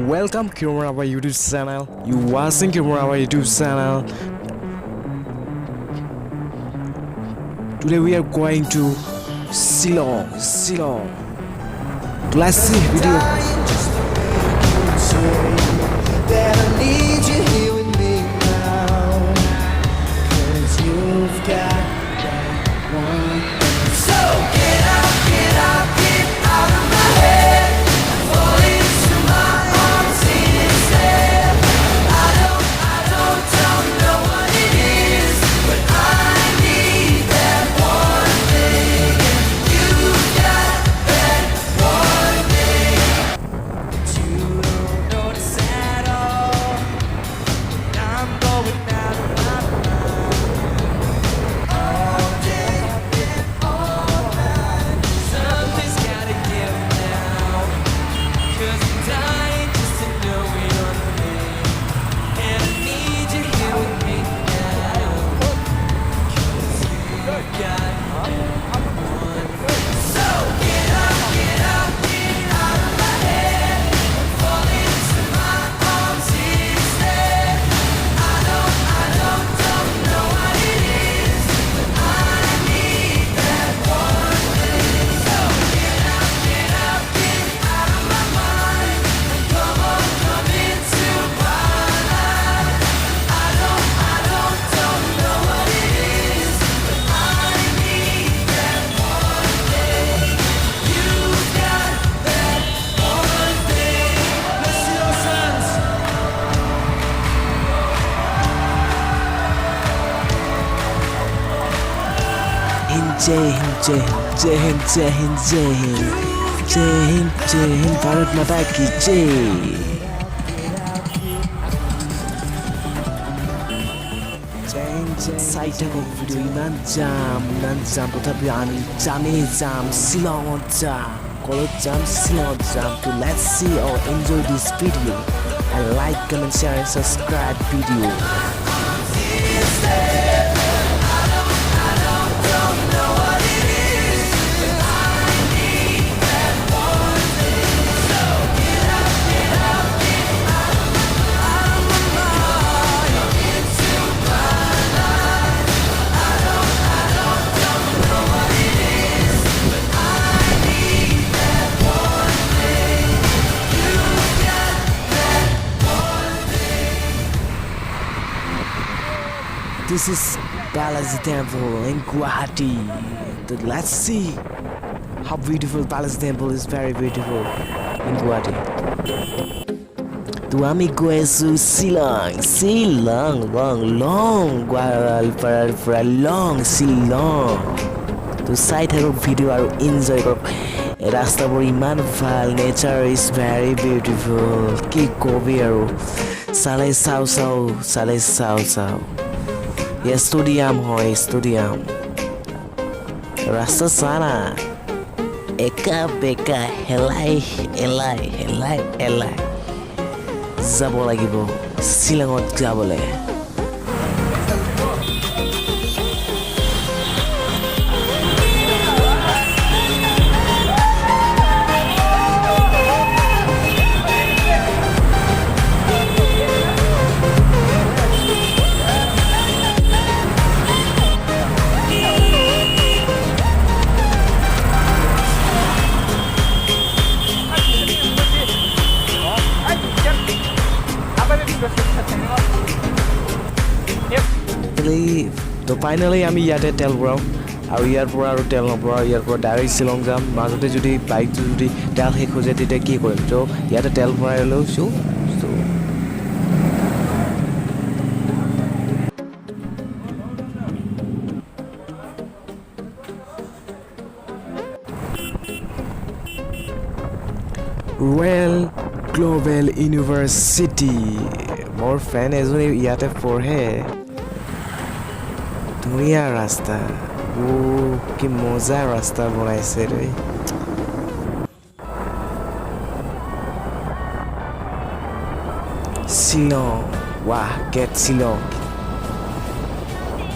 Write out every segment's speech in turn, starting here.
welcome Kirumarawa YouTube channel. You watching Kirumarawa YouTube channel. Today we are going to Shillong. Let's see video. जय हिंद भारत माता की जय साइटको video इमान जाम तथापि हामी जामै जाम शिलङत जाम कलेज जाम शिलङत जाम to let's see or enjoy this video and like comment share and subscribe video. This is Balaji Temple in Guwahati. Let's see how beautiful Balaji Temple is. Very beautiful in Guwahati. To ami goesu Shillong long Gwalpara long Shillong. To site hero video aru enjoy korok. Rastabor iman bhal, nature is very beautiful. Ki kobi aru salai sao. Stadium hoy stadium rasta sana eka beka helai jabo lagibo Shillongot jabole. তো finally আমি ইয়াতে তেল ভৰাওঁ আৰু ইয়াৰ পৰা আৰু তেল নভৰাওঁ, ইয়াৰ পৰা ডাইৰেক্ট শ্বিলং যাম। মাজতে যদি বাইকটো যদি তেল শেষ হৈ যায় তেতিয়া কি কৰিম? ত' ইয়াতে তেল ভৰাই লৈছোঁ। ৰয়েল গ্ল'বেল ইউনিভাৰ্চিটি, মোৰ ফ্ৰেণ্ড এজনী ইয়াতে পঢ়ে। ধুনীয়া ৰাস্তা, কি মজা ৰাস্তা বনাইছে দেই। শ্বিলং, ৱাহ গেট শ্বিলং।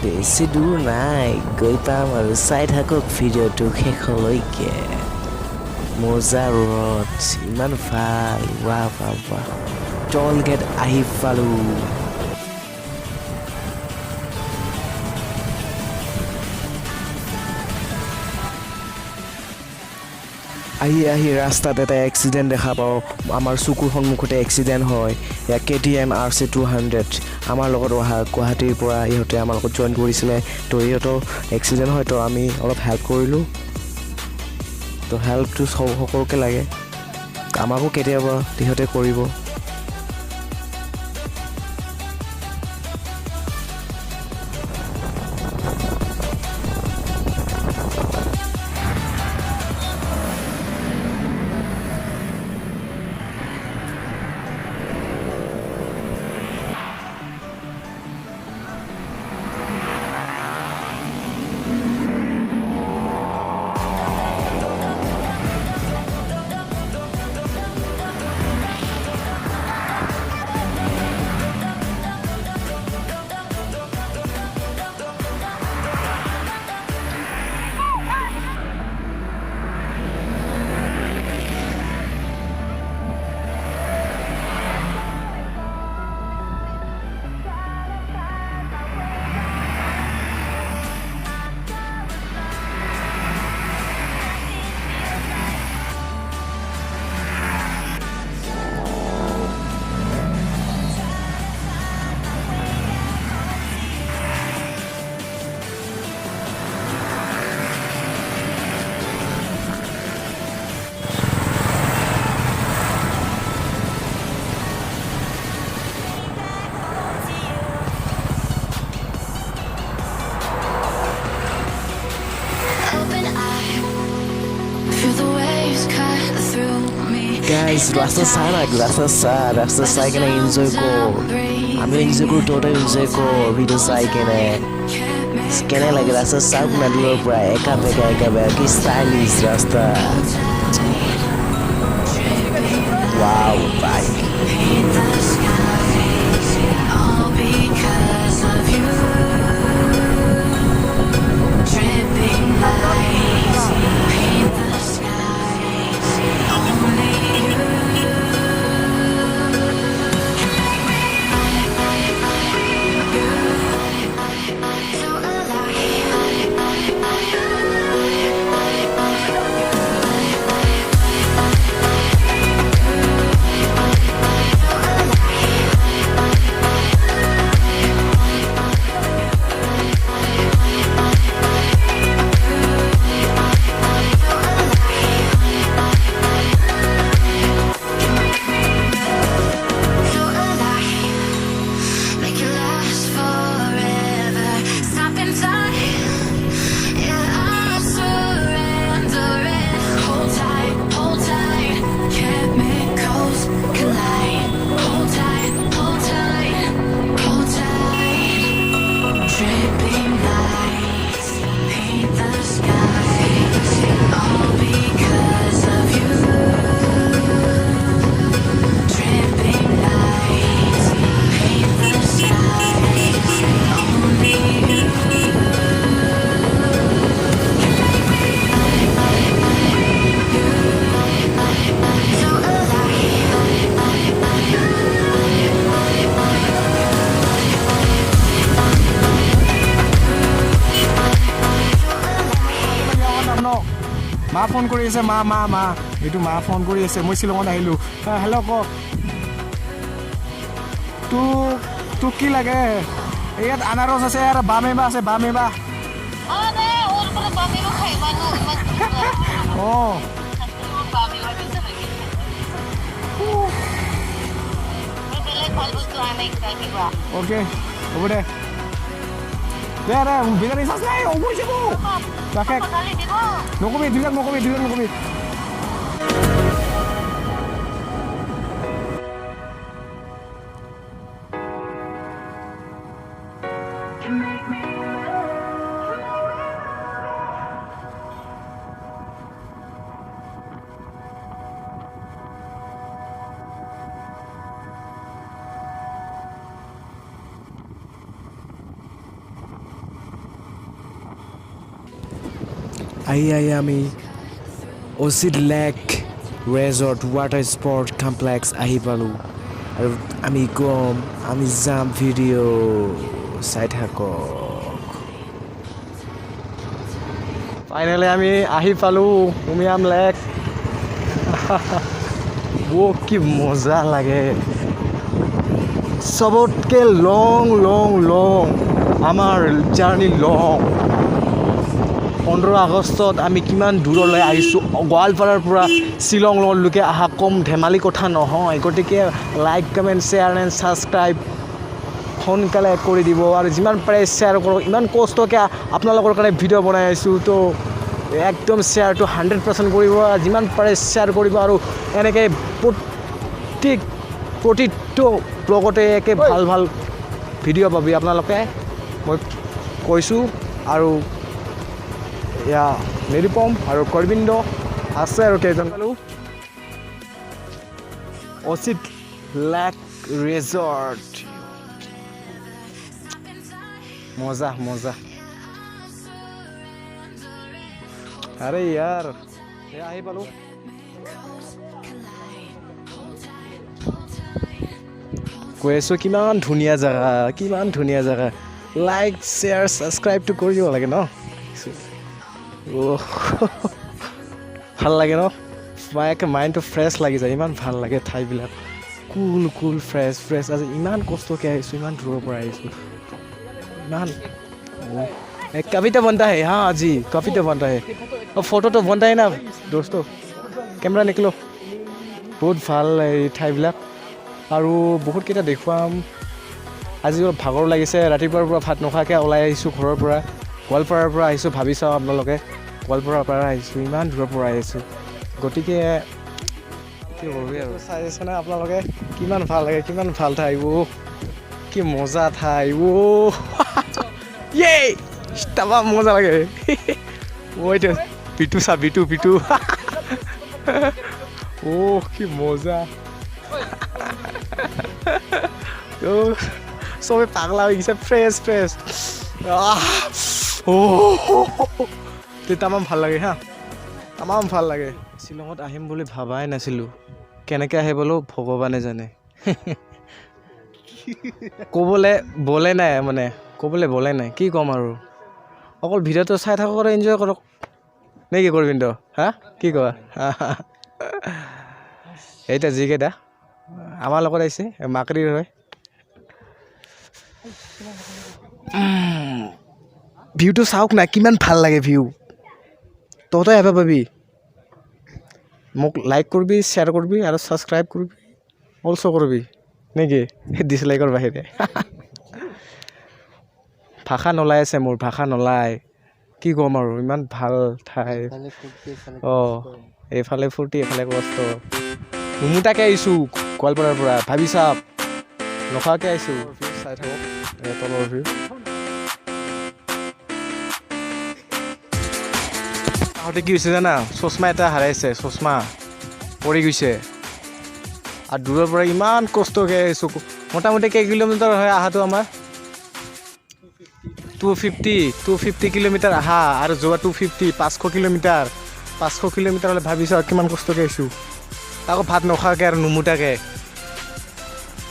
বেছি দূৰ নাই, গৈ পাম আৰু চাই থাকক ভিডিঅ'টো শেষলৈকে। মজা ৰ'দ ইমান ভাল ৱাহ ৱাহ ৱাহ টল গেট আহি পালোঁ আহি ৰাস্তাত এটা এক্সিডেণ্ট দেখা পাওঁ আমাৰ চকুৰ সন্মুখতে এক্সিডেণ্ট হয় এয়া KTM RC200 আমাৰ লগত অহা গুৱাহাটীৰ পৰা ইহঁতে আমাৰ লগত জইন কৰিছিলে তো ইহঁতৰ এক্সিডেণ্ট হয় তো আমি অলপ হেল্প কৰিলোঁ তো হেল্পটো সকলোকে লাগে আমাকো কেতিয়াবা ইহঁতে কৰিব Guys, ৰাস্তা চাই কেনে এনজয় কৰ আমি এনজয় কৰো তহঁতে এনজয় কৰ ভিডিঅ' চাই কেনে লাগে ৰাস্তা চাওক না দূৰৰ পৰা একা বেকা কি ষ্টাইলিছ ৰাস্তা ৱাও বাইক মা ফোন কৰি আছে মা এইটো মা ফোন কৰি আছে মই শ্বিলঙত আহিলোঁ হেল্ল' কওক তোক কি লাগে ইয়াত আনাৰস আছে আৰু বামেবা আছে বামেবা অঁ অ'কে হ'ব দে বিৰিয়ানী চাচ নাই অমুই যাব ৰাখে নকবি দুজন নকবি আহি আমি অচিত lake resort water sport complex আহি পালোঁ আৰু আমি কম আমি যাম ভিডিঅ' চাই থাকক ফাইনেলি আমি আহি পালোঁ উমিয়াম লেক কি মজা লাগে চবতকৈ লং আমাৰ জাৰ্ণি লং 15 আগষ্টত আমি কিমান দূৰলৈ আহিছোঁ গোৱালপাৰাৰ পৰা শ্বিলঙলৈকে অহা কম ধেমালি কথা নহয় গতিকে like comment share and subscribe সোনকালে কৰি দিব আৰু যিমান পাৰে শ্বেয়াৰ কৰক ইমান কষ্টকৈ আপোনালোকৰ কাৰণে ভিডিঅ' বনাই আছোঁ তো একদম শ্বেয়াৰটো 100% কৰিব যিমান পাৰে শ্বেয়াৰ কৰিব আৰু এনেকৈ প্ৰতিটো ব্লগতে একে ভাল ভিডিঅ' পাবি আপোনালোকে মই কৈছোঁ আৰু এয়া নিৰুপম আৰু কৰবিন্দ আছে আৰু কেইজন অচিত লেক ৰিজৰ্ট মজা আৰে ইয়াৰ আহি পালোঁ কৈ আছোঁ কিমান ধুনীয়া জেগা লাইক শ্বেয়াৰ ছাবস্ক্ৰাইবটো কৰি দিব লাগে ন ভাল লাগে ন মাইণ্ডটো ফ্ৰেছ লাগি যায় ইমান ভাল লাগে ঠাইবিলাক কুল ফ্ৰেছ আজি ইমান কষ্টকৈ আহিছোঁ ইমান দূৰৰ পৰা আহিছোঁ ইমান कभी तो बनता है हाँ जी कभी तो बनता है और फोटो तो बनता है ना दोस्तों कैमरा निकलो बहुत ভাল এই ঠাইবিলাক আৰু বহুতকেইটা দেখুৱাম আজি অলপ ভাগৰ লাগিছে ৰাতিপুৱাৰ পৰা ভাত নোখোৱাকৈ ওলাই আহিছোঁ ঘৰৰ পৰা গোৱালপাৰাৰ পৰা আহিছোঁ ভাবি চাওঁ আপোনালোকে গোৱালপাৰাৰ পৰা আহিছোঁ ইমান দূৰৰ পৰা আহিছোঁ গতিকে কি কৰিবি আৰু চাই আছে না আপোনালোকে কিমান ভাল লাগে কিমান ভাল ঠাই কি মজা ঠাই ইয়ে তাবা মজা লাগে ওইটো পিটু কি মজা চবে পাগলা হৈ গৈছে ফ্ৰেছ তামাম ভাল লাগে হা তামাম ভাল লাগে শ্বিলঙত আহিম বুলি ভাবাই নাছিলোঁ কেনেকৈ আহে বোলো ভগৱানে জানে ক'বলৈ বলে নাই কি ক'ম আৰু অকল ভিডিঅ'টো চাই থাকক আৰু এনজয় কৰক নে কি কৰবিন্দ হা কি কোৱা এইটা যিকেইটা আমাৰ লগত আহিছে মাকৰিৰ হয় ভিউটো চাওক না কিমান ভাল লাগে ভিউ তহঁতই আহিব পাবি মোক লাইক কৰিবি শ্বেয়াৰ কৰিবি আৰু ছাবস্ক্ৰাইব কৰিবি অলছ' কৰিবি নেকি ডিছলাইকৰ বাহিৰে ভাষা নোলাই আছে মোৰ ভাষা নোলায় কি ক'ম আৰু ইমান ভাল ঠাই এইফালে ফূৰ্তি এইফালে কষ্ট নুমুটাকৈ আহিছোঁ গোৱালপাৰাৰ পৰা ভাবি চাওক নোখোৱাকৈ আহিছোঁ চাই থাকক তলৰ ভিউ আহোঁতে কি হৈছে জানা চশমা এটা হেৰাইছে চশমা পৰি গৈছে আৰু দূৰৰ পৰা ইমান কষ্টকৈ আহিছোঁ মোটামুটি কেই কিলোমিটাৰ হয় অহাটো আমাৰ 250 কিলোমিটাৰ আহা আৰু যোৱা 250 500 কিলোমিটাৰ হ'লে ভাবিছোঁ আৰু কিমান কষ্টকৈ আহিছোঁ আকৌ ভাত নোখোৱাকৈ আৰু নুমুটাকৈ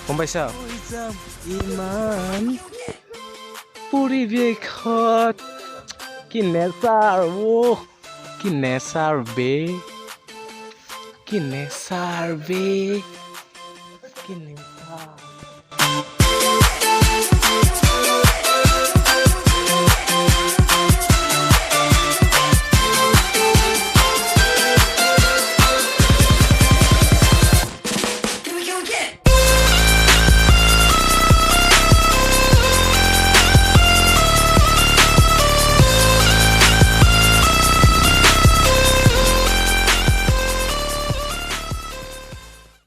গম পাইছা ইমান পৰিৱেশত কি নেচাৰ কি নেচাৰ বে